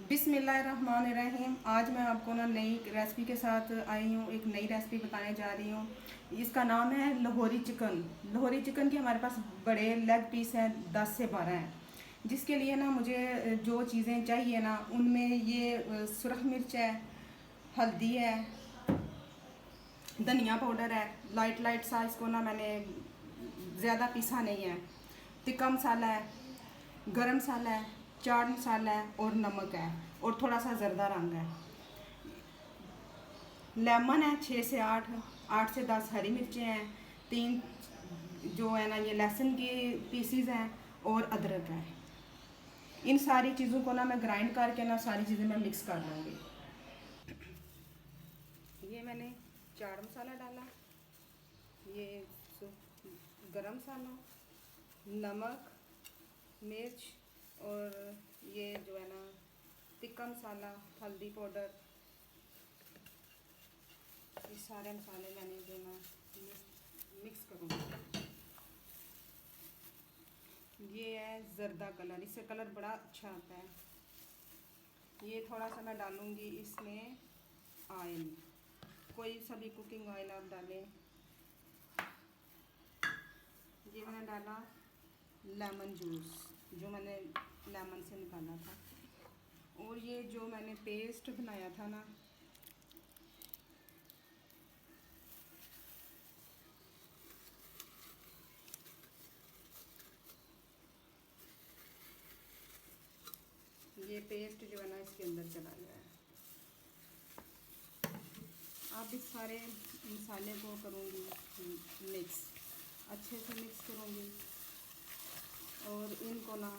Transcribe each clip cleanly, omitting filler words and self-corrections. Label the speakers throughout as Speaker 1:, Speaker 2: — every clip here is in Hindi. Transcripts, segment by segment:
Speaker 1: बिस्मिल्लाहिर्रहमानिर्रहीम। आज मैं आपको ना नई रेसिपी के साथ आई हूँ। एक नई रेसिपी बताने जा रही हूँ। इसका नाम है लाहौरी चिकन। लाहौरी चिकन के हमारे पास बड़े लेग पीस हैं, 10 से 12 हैं। जिसके लिए ना मुझे जो चीज़ें चाहिए ना, उनमें ये सुरख मिर्च है, हल्दी है, धनिया पाउडर है, लाइट लाइट सा। इसको ना मैंने ज़्यादा पीसा नहीं है। टिक्का मसाला है, गरम मसाला है, चाट मसाला है और नमक है और थोड़ा सा ज़रदा रंग है। लेमन है 6 से 8, 8 से 10 हरी मिर्चें हैं, 3 जो है ना ये लहसुन की पीसीज हैं और अदरक है। इन सारी चीज़ों को ना मैं ग्राइंड करके ना सारी चीज़ें मैं मिक्स कर लूँगी। ये मैंने चाट मसाला डाला, ये गरम मसाला, नमक, मिर्च और ये जो है ना टिक्का मसाला, हल्दी पाउडर, ये सारे मसाले मैंने जो ना मिक्स करूँगी। ये है ज़रदा कलर, इससे कलर बड़ा अच्छा आता है। ये थोड़ा सा मैं डालूँगी इसमें ऑयल, कोई सा भी कुकिंग ऑयल आप डालें। ये मैंने डाला लेमन जूस, जो मैंने लेमन से निकाला था। और ये जो मैंने पेस्ट बनाया था ना, ये पेस्ट जो है ना इसके अंदर चला गया है। अब इस सारे मसाले को करूँगी मिक्स, अच्छे से मिक्स करूँगी और इनको ना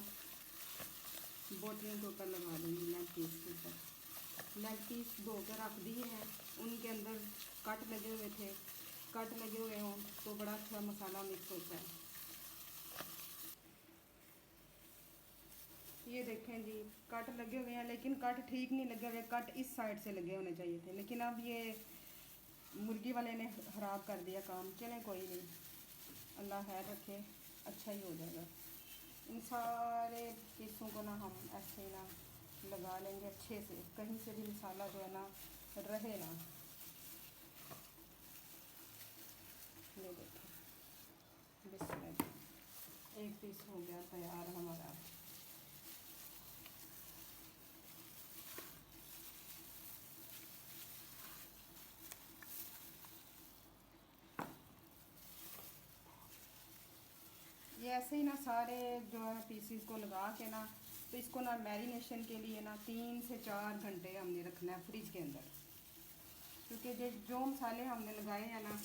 Speaker 1: बोटियों के ऊपर लगा दूँगी, लेग पीस के ऊपर। लेग पीस धो कर रख दिए हैं, उनके अंदर कट लगे हुए थे। कट लगे हुए हों तो बड़ा अच्छा मसाला मिक्स होता है। ये देखें जी, कट लगे हुए हैं, लेकिन कट ठीक नहीं लगे हुए। कट इस साइड से लगे होने चाहिए थे, लेकिन अब ये मुर्गी वाले ने ख़राब कर दिया काम। चलें कोई नहीं, अल्लाह खैर रखे, अच्छा ही हो जाएगा। इन सारे पीसों को ना हम ऐसे ना लगा लेंगे अच्छे से, कहीं से भी मसाला जो है ना रहे ना। ये देखो, बिस्मिल्लाह, एक पीस हो गया तैयार हमारा। ये ऐसे ही ना सारे जो है पीसीस को लगा के ना, तो इसको ना मैरिनेशन के लिए ना 3 से 4 घंटे हमने रखना है फ्रिज के अंदर। क्योंकि जो मसाले हमने लगाए हैं ना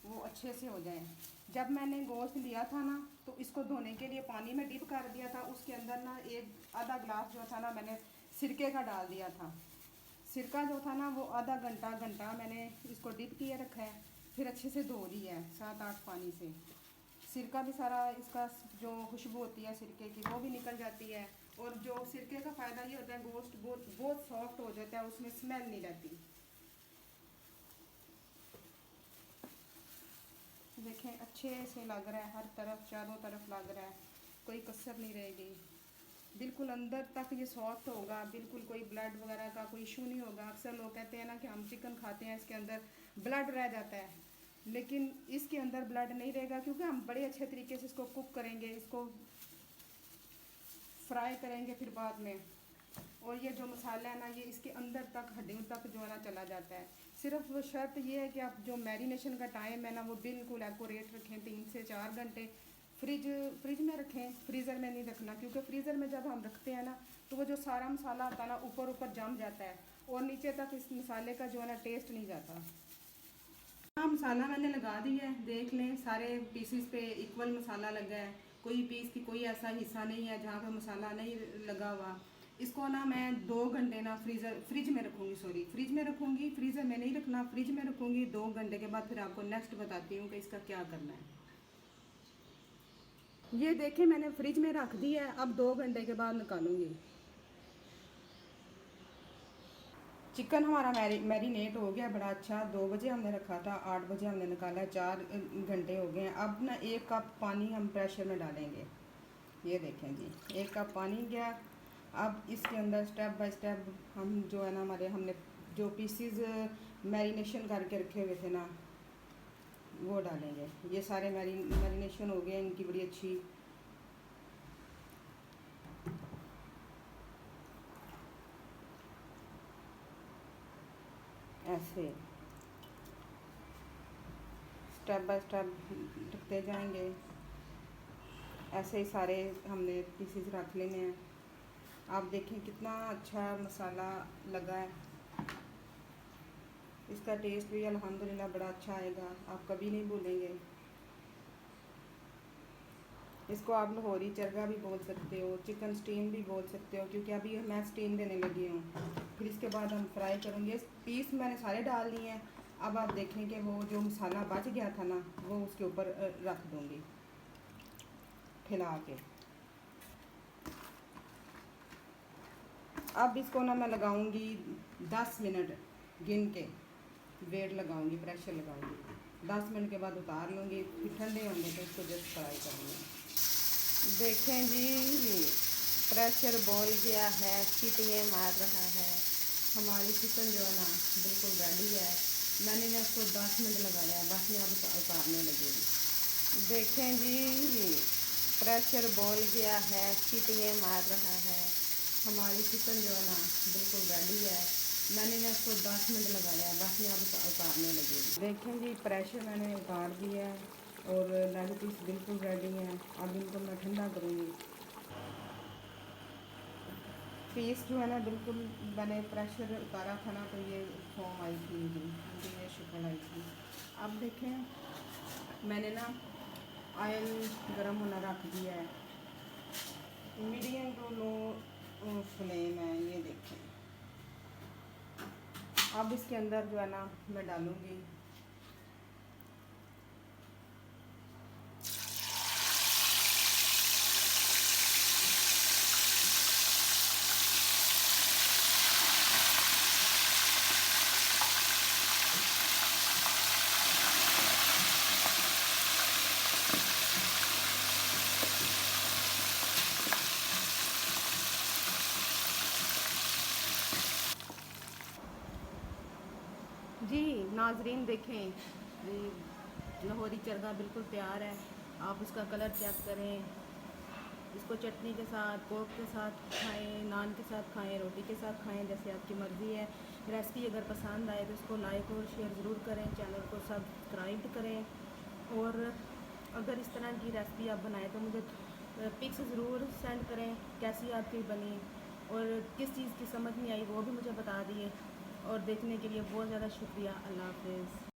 Speaker 1: वो अच्छे से हो जाए। जब मैंने गोश्त लिया था ना, तो इसको धोने के लिए पानी में डिप कर दिया था। उसके अंदर ना एक आधा गिलास जो था ना मैंने सिरके का डाल दिया था। सिरका जो था ना वो आधा घंटा घंटा मैंने इसको डिप किए रखा है, फिर अच्छे से धो लिया है 7-8 पानी से। सिरका भी सारा इसका जो खुशबू होती है सिरके की वो भी निकल जाती है। और जो सिरके का फ़ायदा ये होता है, गोश्त बहुत बहुत सॉफ्ट हो जाता है, उसमें स्मेल नहीं रहती। देखें अच्छे से लग रहा है, हर तरफ चारों तरफ लग रहा है, कोई कसर नहीं रहेगी। बिल्कुल अंदर तक ये सॉफ्ट होगा, बिल्कुल कोई ब्लड वगैरह का कोई इशू नहीं होगा। अक्सर लोग कहते हैं ना कि हम चिकन खाते हैं इसके अंदर ब्लड रह जाता है, लेकिन इसके अंदर ब्लड नहीं रहेगा, क्योंकि हम बड़े अच्छे तरीके से इसको कुक करेंगे, इसको फ्राई करेंगे फिर बाद में। और ये जो मसाला है ना ये इसके अंदर तक हड्डियों तक जो है ना चला जाता है। सिर्फ शर्त ये है कि आप जो मैरिनेशन का टाइम है ना वो बिल्कुल एक्यूरेट रखें, 3 से 4 घंटे फ्रिज में रखें, फ्रीज़र में नहीं रखना। क्योंकि फ्रीज़र में जब हम रखते हैं ना तो वो जो सारा मसाला आता है ना ऊपर ऊपर जम जाता है और नीचे तक इस मसाले का जो है ना टेस्ट नहीं जाता। हाँ, मसाला मैंने लगा दिया है, देख लें सारे पीसीस पे इक्वल मसाला लगा है। कोई पीस की कोई ऐसा हिस्सा नहीं है जहाँ पे मसाला नहीं लगा हुआ। इसको ना मैं 2 घंटे ना फ्रिज में रखूँगी, सॉरी फ्रिज में रखूँगी, फ्रीज़र में नहीं रखना, फ्रिज में रखूँगी। 2 घंटे के बाद फिर आपको नेक्स्ट बताती हूँ कि इसका क्या करना है। ये देखें मैंने फ्रिज में रख दी है, अब 2 घंटे के बाद निकालूंगी। चिकन हमारा मैरिनेट हो गया बड़ा अच्छा। 2 बजे हमने रखा था, 8 बजे हमने निकाला, 4 घंटे हो गए हैं। अब ना 1 कप पानी हम प्रेशर में डालेंगे। ये देखें जी, 1 कप पानी गया अब इसके अंदर स्टेप बाय स्टेप हम जो है ना हमने जो पीसीज मैरिनेशन करके रखे हुए थे ना वो डालेंगे। ये सारे मैरिनेशन हो गए इनकी बड़ी अच्छी। ऐसे स्टेप बाय स्टेप रखते जाएंगे। ऐसे ही सारे हमने पीसेस रख लेने हैं। आप देखें कितना अच्छा मसाला लगा है। इसका टेस्ट भी अल्हम्दुलिल्लाह बड़ा अच्छा आएगा, आप कभी नहीं भूलेंगे। इसको आप लाहौरी चरगा भी बोल सकते हो, चिकन स्टीम भी बोल सकते हो, क्योंकि अभी मैं स्टीम देने लगी हूँ। फिर इसके बाद हम फ्राई करेंगे। पीस मैंने सारे डाल लिए हैं। अब आप देखें कि वो जो मसाला बच गया था ना वो उसके ऊपर रख दूँगी खिला के। अब इसको ना मैं लगाऊंगी 10 मिनट गिन के, वेट लगाऊंगी, प्रेशर लगाऊंगी। 10 मिनट के बाद उतार लूँगी, फिर ठंडे होंगे तो इसको जस्ट फ्राई करूँगी। देखें जी, प्रेशर बोल गया है, सीटियाँ मार रहा है। हमारी चिकन जो है ना बिल्कुल रेडी है। मैंने ना इसको 10 मिनट लगाया, बस मैं अब उतारने लगी हूँ। देखें जी, प्रेशर बोल गया है, सीटियाँ मार रहा है। हमारी चिकन जो है ना बिल्कुल रेडी है। मैंने ना इसको 10 मिनट लगाया, बस मैं अब उतारने लगी हूँ। देखें जी, प्रेशर मैंने उतार दिया है और लेग पीस बिल्कुल रेडी है। अब इनको मैं ठंडा करूँगी। पीस जो है ना बिल्कुल मैंने प्रेशर उतारा था ना तो ये फॉर्म आई थी, मुझे ये शक्ल आई थी। अब देखें मैंने ना ऑयल गरम होना रख दिया है। मीडियम टू लो फ्लेम है, ये देखें। अब इसके अंदर जो है ना मैं डालूँगी जी। नाजरीन देखें जी, लाहौरी चरगा बिल्कुल तैयार है। आप इसका कलर चेक करें। इसको चटनी के साथ, कोक के साथ खाएं, नान के साथ खाएं, रोटी के साथ खाएं, जैसे आपकी मर्ज़ी है। रेसिपी अगर पसंद आए तो इसको लाइक और शेयर ज़रूर करें, चैनल को सब्सक्राइब करें। और अगर इस तरह की रेसिपी आप बनाएं तो मुझे पिक्स ज़रूर सेंड करें कैसी आपकी बनी और किस चीज़ की समझ नहीं आई वो भी मुझे बता दिए। और देखने के लिए बहुत ज़्यादा शुक्रिया। अल्लाह हाफ़िज़।